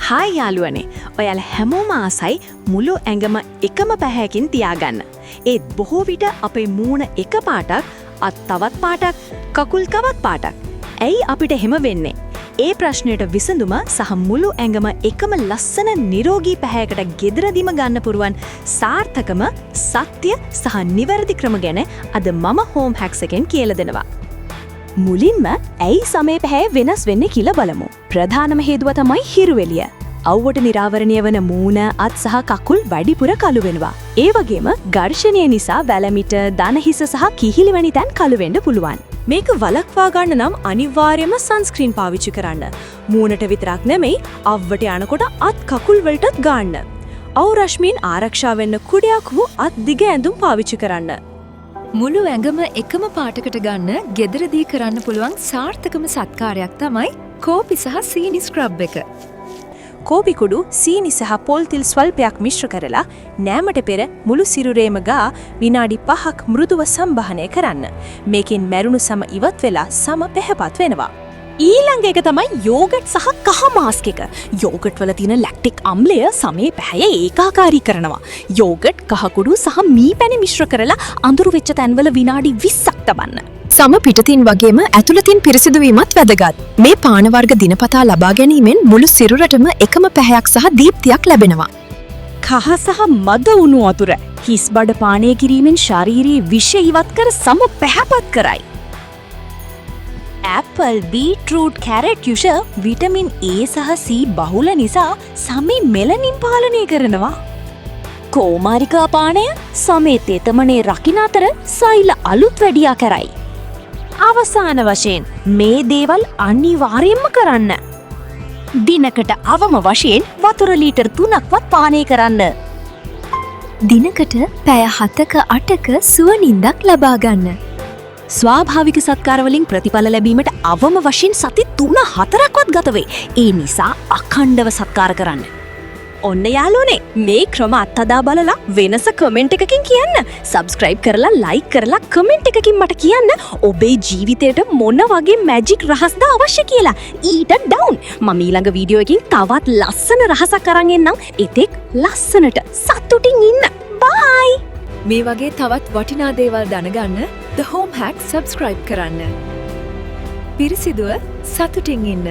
Hi යාළුවනේ. ඔයාලා හැමෝම ආසයි මුළු ඇඟම එකම පැහැයකින් තියාගන්න. ඒත් බොහෝ විට අපේ මූණ එක පාටක්, අත් තවත් පාටක්, කකුල් තවත් පාටක්. ඇයි අපිට එහෙම වෙන්නේ? ඒ ප්‍රශ්නයට විසඳුම සහ මුළු ඇඟම එකම ලස්සන නිරෝගී පැහැයකට ගෙදරදීම ගන්න පුරුවන් සාර්ථකම සත්‍ය සහ නිවැරදි ක්‍රම ගැන අද මම හෝම් හැක්ස් එකෙන් කියලා දෙනවා. මුලින්ම ඇයි සමේ පැහැ වෙනස් වෙන්නේ කියලා බලමු. ප්‍රධානම හේතුව තමයි හිරුවෙලිය. අවුවට නිරාවරණය වන මූණ, අත් සහ කකුල් වැඩිපුර කළු වෙනවා. ඒ වගේම ඝර්ෂණය නිසා වැලමිට, දණහිස සහ කිහිලි වැනි තැන් කළු වෙන්න පුළුවන්. මේක වළක්වා ගන්න නම් අනිවාර්යයෙන්ම සන්ස්ක්‍රීන් පාවිච්චි කරන්න. මූණට විතරක් නෙමෙයි, අවුවට යනකොට අත් කකුල් වලටත් ගන්න. අවු රශ්මීන් ආරක්ෂා වෙන්න කුඩයක් වූ අත් දිග ඇඳුම් පාවිච්චි කරන්න. මුළු ඇඟම එකම පාටකට ගන්න ගෙදරදී කරන්න පුළුවන් සාර්ථකම සත්කාරයක් තමයි කෝපි සහ සීනි ස්ක්‍රබ් එක. කෝපි කුඩු සීනි සහ පොල් තෙල් ස්වල්පයක් මිශ්‍ර කරලා නෑමට පෙර මුළු සිරුරේම ගා විනාඩි 5ක් මෘදුව සම්බාහනය කරන්න. මේකෙන් මැරුණු සම ඉවත් වෙලා සම පැහැපත් වෙනවා. ඊළඟ එක තමයි යෝගට් සහ කහ මාස්ක් එක. යෝගට් වල තියෙන ලැක්ටික් අම්ලය සමේ පැහැය ඒකාකාරී කරනවා. යෝගට් කහකුඩු සහ මී පැණි මිශ්‍ර කරලා අඳුරු වෙච්ච තැන්වල විනාඩි 20ක් තබන්න. සම පිටතින් වගේම ඇතුළතින් පිරිසිදු වීමත් වැදගත්. මේ පාන වර්ග දිනපතා ලබා ගැනීමෙන් මුළු සිරුරටම එකම පැහැයක් සහ දීප්තියක් ලැබෙනවා. කහ සහ මද වුණු වතුර හිස් බඩ පානය කිරීමෙන් ශාරීරික විෂ ඉවත් කර සම පැහැපත් කරයි. ඇපල්, බීට්රූට්, කැරට් යුෂ විටමින් A සහ C බහුල නිසා සමේ මෙලනින් පාලනය කරනවා. කෝමාරිකා පානය සමේ තෙතමනේ රකින්න අතර සෛල අලුත් වැඩියා කරයි. අවසාන වශයෙන් මේ දේවල් අනිවාර්යයෙන්ම කරන්න. දිනකට අවම වශයෙන් වතුර ලීටර් 3ක්වත් පානය කරන්න. දිනකට පැය 7ක 8ක සුවනින්දක් ලබා ගන්න. ස්වාභාවික සත්කාරවලින් ප්‍රතිඵල ලැබීමට අවම වශයෙන් සති 3-4ක්වත් ගත වේ. ඒ නිසා අඛණ්ඩව සත්කාර කරන්න. ඔන්න යාළුවනේ, මේ ක්‍රම අත්හදා බලලා වෙනස කමෙන්ට් එකකින් කියන්න. සබ්ස්ක්‍රයිබ් කරලා, ලයික් කරලා, කමෙන්ට් එකකින් මට කියන්න ඔබේ ජීවිතයට මොන වගේ මැජික් රහස්ද අවශ්‍ය කියලා. ඊට ඩවුන්. මම ඊළඟ වීඩියෝ එකකින් තවත් ලස්සන රහසක් අරන් එන්නම්. එතෙක් ලස්සනට සතුටින් ඉන්න. බයි. මේ වගේ තවත් වටිනා දේවල් දැනගන්න The Home Hack subscribe කරන්න. පිරිසිදුව සතුටින් ඉන්න.